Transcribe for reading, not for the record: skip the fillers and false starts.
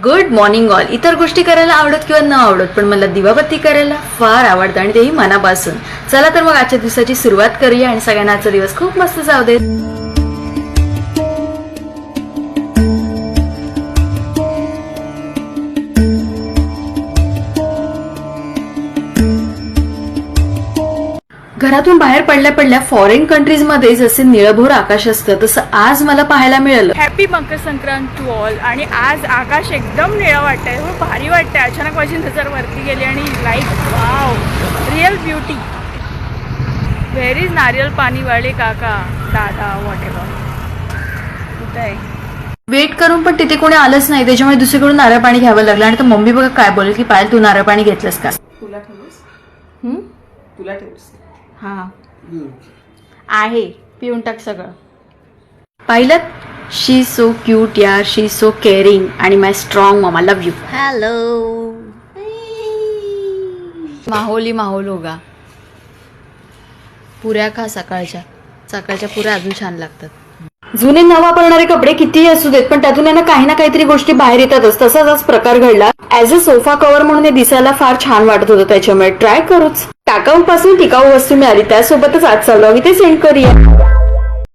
Good morning all. इतर गोष्टी करायला आवडत किंवा न आवडत, पण मला दिवाबत्ती करायला फार आवडतं आणि तेही मनापासून. चला तर मग आजच्या दिवसाची सुरुवात करूया आणि सगळ्यांना आजचा दिवस खूप मस्त जाऊ दे. घरातून बाहेर पडल्या पडल्या फॉरेन कंट्रीज मध्ये जसे निळभोर आकाश असतं तसं आज मला पाहायला मिळालं. Happy Makar Sankrant to all. आणि आज आकाश एकदम निळं वाटतंय, खूप भारी वाटतंय. अचानक माझी नजर वरती गेली आणि like wow, real beauty. Where is नारियल पाणी वाले काका दादा वॉट एव्हर. कुठं आहे? वेट करून पण तिथे कोणी आलंच नाही, त्याच्यामुळे दुसरीकडून नारळ पाणी घ्यावं लागलं. आणि तर मम्मी बघा काय बोलेल की पायल तू नारळ पाणी घेतलंस का? तुला ठेवूस? तुला ठेवस? हा आहे, पिऊन टाक सगळं. पाहिलं, शी सो क्यूट यार, शी सो केअरिंग आणि my strong mama. Love you. Hello. माहोली माहोल होगा. पुऱ्या खा सकाळच्या सकाळच्या पुऱ्या अजून छान लागतात. जुने न वापरणारे कपडे कितीही असू देत, पण त्यातून यांना काही ना काहीतरी गोष्टी बाहेर येतातच. तसाच आज प्रकार घडला. ऍज अ सोफा कव्हर म्हणून हे दिसायला फार छान वाटत होतं, त्याच्यामुळे ट्राय करूच. टाकाऊ पासून टिकाऊ वस्तू मिळाली, त्यासोबतच आज चालू आम्ही ते सेंड करूया.